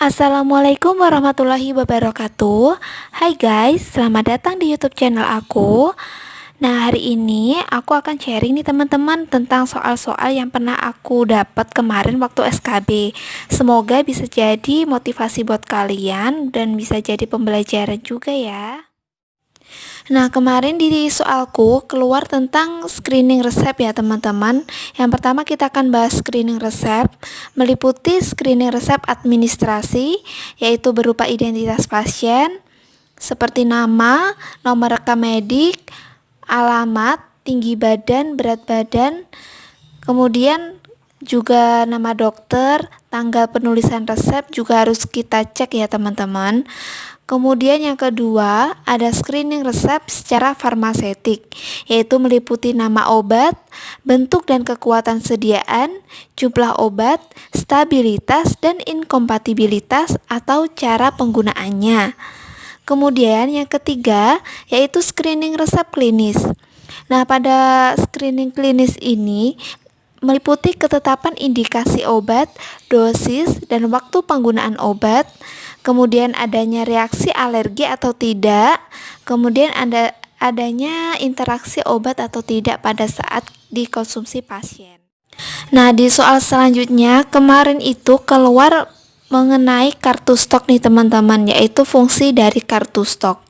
Assalamualaikum warahmatullahi wabarakatuh. Hai guys, selamat datang di YouTube channel aku. Nah, hari ini aku akan sharing nih teman-teman tentang soal-soal yang pernah aku dapat kemarin waktu SKB. Semoga bisa jadi motivasi buat kalian dan bisa jadi pembelajaran juga ya. Nah, kemarin di soalku keluar tentang screening resep ya teman-teman. Yang pertama kita akan bahas screening resep, meliputi screening resep administrasi, yaitu berupa identitas pasien, seperti nama, nomor rekam medik, alamat, tinggi badan, berat badan, kemudian juga nama dokter, tanggal penulisan resep juga harus kita cek ya teman-teman. Kemudian yang kedua, ada screening resep secara farmaseutik, yaitu meliputi nama obat, bentuk dan kekuatan sediaan, jumlah obat, stabilitas dan inkompatibilitas atau cara penggunaannya. Kemudian yang ketiga, yaitu screening resep klinis. Nah, pada screening klinis ini meliputi ketetapan indikasi obat, dosis, dan waktu penggunaan obat, kemudian adanya reaksi alergi atau tidak, kemudian adanya interaksi obat atau tidak pada saat dikonsumsi pasien. Nah, di soal selanjutnya kemarin itu keluar mengenai kartu stok nih teman-teman, yaitu fungsi dari kartu stok.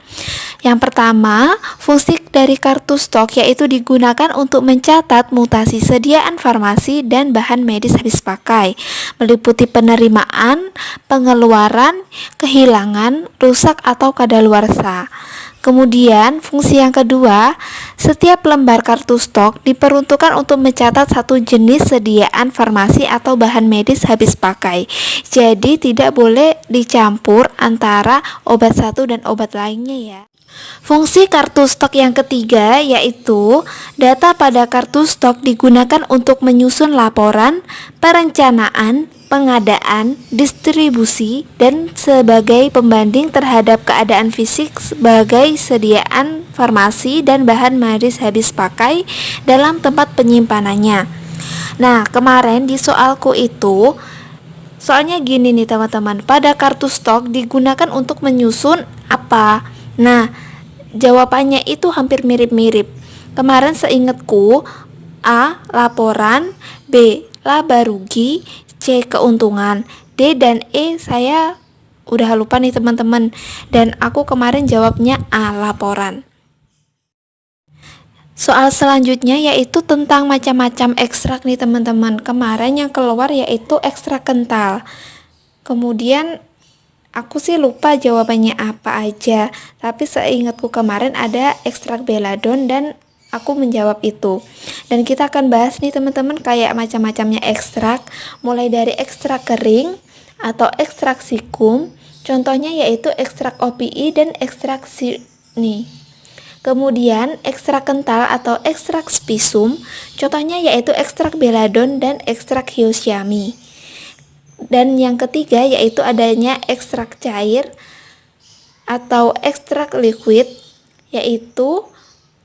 Yang pertama, fungsi dari kartu stok yaitu digunakan untuk mencatat mutasi sediaan farmasi dan bahan medis habis pakai, meliputi penerimaan, pengeluaran, kehilangan, rusak atau kadaluarsa. Kemudian, fungsi yang kedua, setiap lembar kartu stok diperuntukkan untuk mencatat satu jenis sediaan farmasi atau bahan medis habis pakai. Jadi, tidak boleh dicampur antara obat satu dan obat lainnya ya. Fungsi kartu stok yang ketiga yaitu data pada kartu stok digunakan untuk menyusun laporan, perencanaan, pengadaan, distribusi, dan sebagai pembanding terhadap keadaan fisik sebagai sediaan farmasi dan bahan medis habis pakai dalam tempat penyimpanannya. Nah, kemarin di soalku itu soalnya gini nih teman-teman, pada kartu stok digunakan untuk menyusun apa? Nah, jawabannya itu hampir mirip-mirip. Kemarin seingatku, A. Laporan, B. Laba rugi, C. Keuntungan, D dan E saya udah lupa nih teman-teman. Dan aku kemarin jawabnya A. Laporan. Soal selanjutnya yaitu tentang macam-macam ekstrak nih teman-teman. Kemarin yang keluar yaitu ekstrak kental. Kemudian aku sih lupa jawabannya apa aja, tapi seingatku kemarin ada ekstrak beladon dan aku menjawab itu. Dan kita akan bahas nih teman-teman kayak macam-macamnya ekstrak, mulai dari ekstrak kering atau ekstrak sikum. Contohnya yaitu ekstrak OPI dan ekstrak nih. Kemudian ekstrak kental atau ekstrak spisum, contohnya yaitu ekstrak beladon dan ekstrak hyoscyamine. Dan yang ketiga yaitu adanya ekstrak cair atau ekstrak liquid, yaitu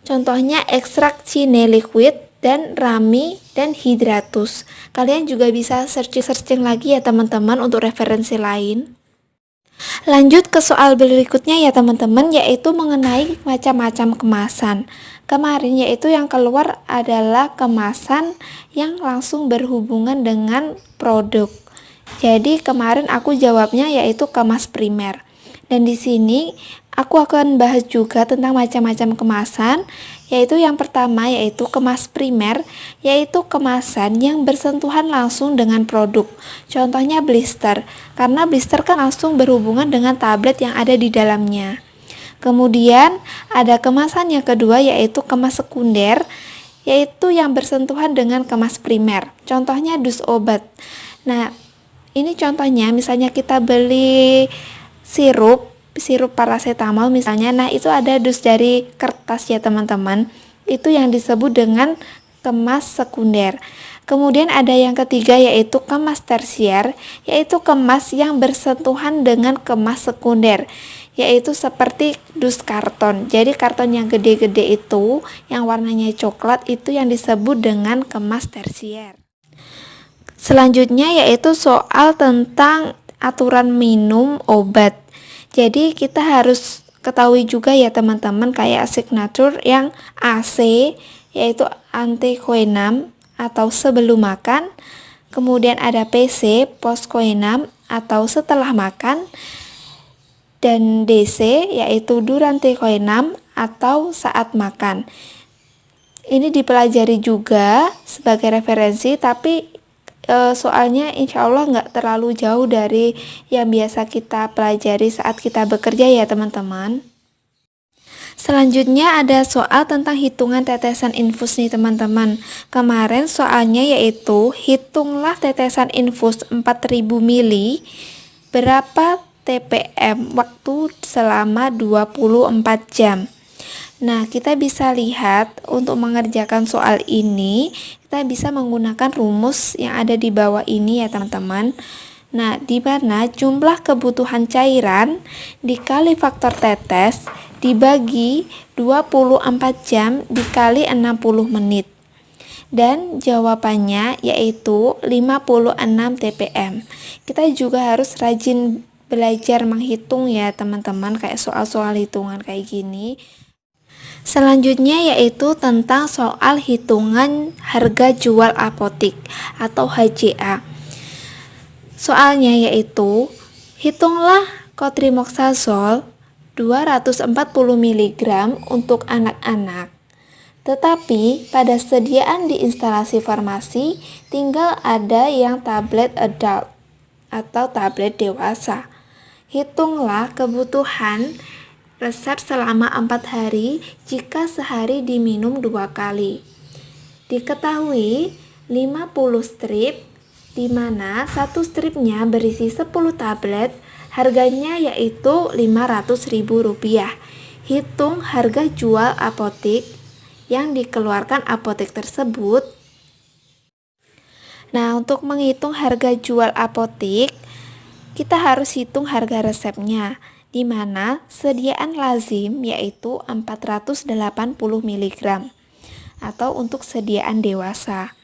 contohnya ekstrak cine liquid dan rami dan hidratus. Kalian juga bisa searching lagi ya teman-teman untuk referensi lain. Lanjut ke soal berikutnya ya teman-teman, yaitu mengenai macam-macam kemasan. Kemarin yaitu yang keluar adalah kemasan yang langsung berhubungan dengan produk. Jadi kemarin aku jawabnya yaitu kemas primer. Dan di sini aku akan bahas juga tentang macam-macam kemasan, yaitu yang pertama yaitu kemas primer, yaitu kemasan yang bersentuhan langsung dengan produk. Contohnya blister, karena blister kan langsung berhubungan dengan tablet yang ada di dalamnya. Kemudian ada kemasan yang kedua yaitu kemas sekunder, yaitu yang bersentuhan dengan kemas primer. Contohnya dus obat. Nah, ini contohnya misalnya kita beli sirup paracetamol misalnya, nah itu ada dus dari kertas ya teman-teman, itu yang disebut dengan kemas sekunder. Kemudian ada yang ketiga yaitu kemas tersier, yaitu kemas yang bersentuhan dengan kemas sekunder, yaitu seperti dus karton. Jadi karton yang gede-gede itu yang warnanya coklat itu yang disebut dengan kemas tersier. Selanjutnya yaitu soal tentang aturan minum obat. Jadi kita harus ketahui juga ya teman-teman, kayak signature yang AC yaitu antikoinam atau sebelum makan, kemudian ada PC postkoinam atau setelah makan, dan DC yaitu durantekoinam atau saat makan. Ini dipelajari juga sebagai referensi, tapi soalnya insya Allah nggak terlalu jauh dari yang biasa kita pelajari saat kita bekerja ya teman-teman. Selanjutnya ada soal tentang hitungan tetesan infus nih teman-teman. Kemarin soalnya yaitu hitunglah tetesan infus 4000 mili berapa TPM waktu selama 24 jam. Nah, kita bisa lihat untuk mengerjakan soal ini, kita bisa menggunakan rumus yang ada di bawah ini ya teman-teman. Nah, di mana jumlah kebutuhan cairan dikali faktor tetes dibagi 24 jam dikali 60 menit. Dan jawabannya yaitu 56 TPM. Kita juga harus rajin belajar menghitung ya teman-teman, kayak soal-soal hitungan kayak gini. Selanjutnya yaitu tentang soal hitungan harga jual apotik atau HJA. Soalnya yaitu hitunglah cotrimoxazole 240 mg untuk anak-anak. Tetapi pada sediaan di instalasi farmasi tinggal ada yang tablet adult atau tablet dewasa. Hitunglah kebutuhan resep selama 4 hari jika sehari diminum 2 kali. Diketahui 50 strip, di mana satu stripnya berisi 10 tablet, harganya yaitu Rp500.000. Hitung harga jual apotik yang dikeluarkan apotek tersebut. Nah, untuk menghitung harga jual apotik, kita harus hitung harga resepnya, di mana sediaan lazim yaitu 480 mg atau untuk sediaan dewasa.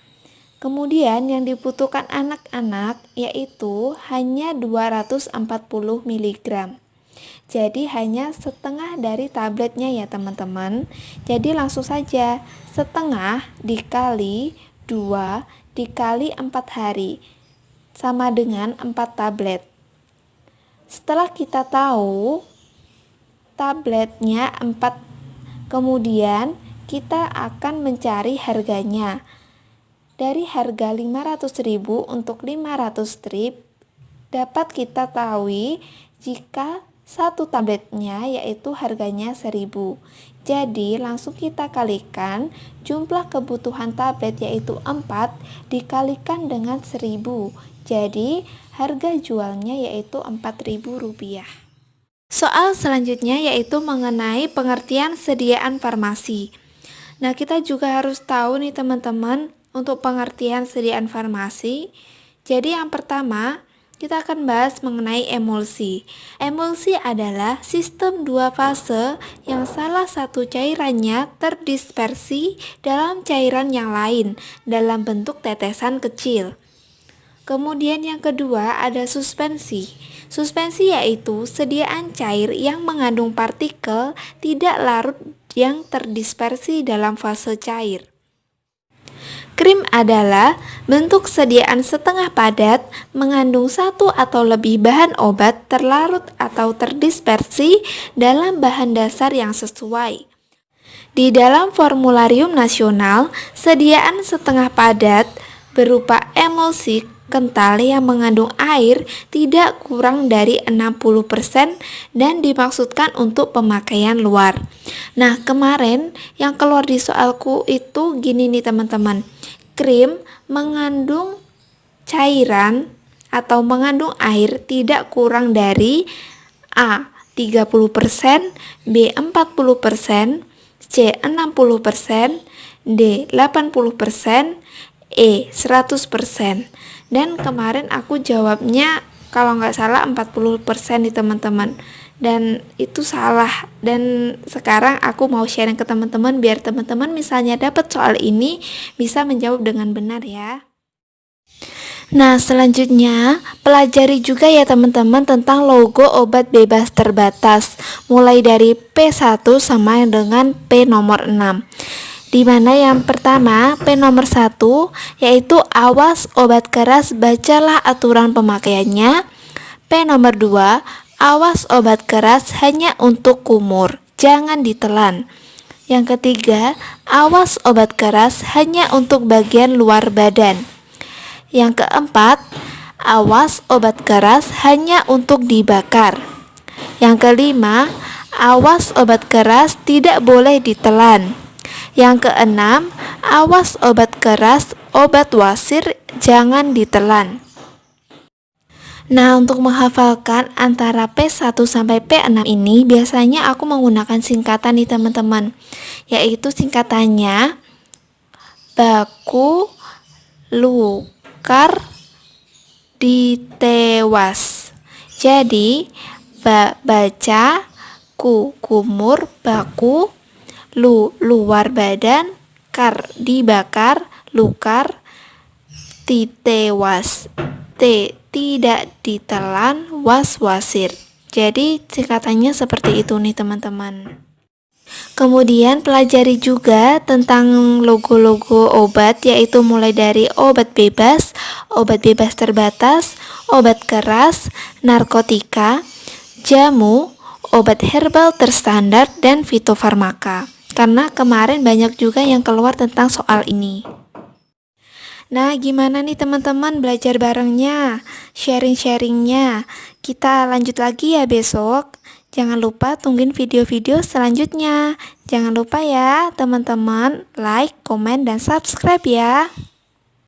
Kemudian yang dibutuhkan anak-anak yaitu hanya 240 mg. Jadi hanya setengah dari tabletnya ya teman-teman. Jadi langsung saja, setengah dikali 2 dikali 4 hari sama dengan 4 tablet. Setelah kita tahu tabletnya 4, kemudian kita akan mencari harganya. Dari harga 500.000 untuk 500 strip dapat kita tahu jika satu tabletnya yaitu harganya 1.000. Jadi langsung kita kalikan jumlah kebutuhan tablet yaitu 4 dikalikan dengan 1.000. Jadi harga jualnya yaitu Rp4.000. Soal selanjutnya yaitu mengenai pengertian sediaan farmasi. Nah, kita juga harus tahu nih teman-teman untuk pengertian sediaan farmasi. Jadi yang pertama, kita akan bahas mengenai emulsi. Emulsi adalah sistem 2 fase yang salah satu cairannya terdispersi dalam cairan yang lain dalam bentuk tetesan kecil. Kemudian yang kedua ada suspensi. Suspensi yaitu sediaan cair yang mengandung partikel tidak larut yang terdispersi dalam fase cair. Krim adalah bentuk sediaan setengah padat mengandung satu atau lebih bahan obat terlarut atau terdispersi dalam bahan dasar yang sesuai. Di dalam formularium nasional, sediaan setengah padat berupa emulsi kental yang mengandung air tidak kurang dari 60% dan dimaksudkan untuk pemakaian luar. Nah, kemarin yang keluar di soalku itu gini nih teman-teman. Krim mengandung cairan atau mengandung air tidak kurang dari A 30%, B 40%, C 60%, D 80%, E 100%. Dan kemarin aku jawabnya kalau nggak salah 40% nih teman-teman, dan itu salah. Dan sekarang aku mau sharing ke teman-teman biar teman-teman misalnya dapat soal ini bisa menjawab dengan benar ya. Nah, selanjutnya pelajari juga ya teman-teman tentang logo obat bebas terbatas, mulai dari P1 sama dengan P nomor 6. Di mana yang pertama, P nomor 1 yaitu awas obat keras, bacalah aturan pemakaiannya. P nomor 2, awas obat keras hanya untuk kumur, jangan ditelan. Yang ketiga, awas obat keras hanya untuk bagian luar badan. Yang keempat, awas obat keras hanya untuk dibakar. Yang kelima, awas obat keras tidak boleh ditelan. Yang keenam, awas obat keras, obat wasir jangan ditelan. Nah, untuk menghafalkan antara P1 sampai P6 ini biasanya aku menggunakan singkatan nih teman-teman, yaitu singkatannya baku, lukar, ditewas. Jadi baca, kumur, baku, luar badan, kar dibakar, lukar, ditewas, tidak ditelan, wasir. Jadi singkatannya seperti itu nih teman-teman. Kemudian pelajari juga tentang logo-logo obat, yaitu mulai dari obat bebas terbatas, obat keras, narkotika, jamu, obat herbal terstandar, dan fitofarmaka. Karena kemarin banyak juga yang keluar tentang soal ini. Nah, gimana nih teman-teman belajar barengnya, sharing-sharingnya? Kita lanjut lagi ya besok. Jangan lupa tungguin video-video selanjutnya. Jangan lupa ya teman-teman, like, komen, dan subscribe ya.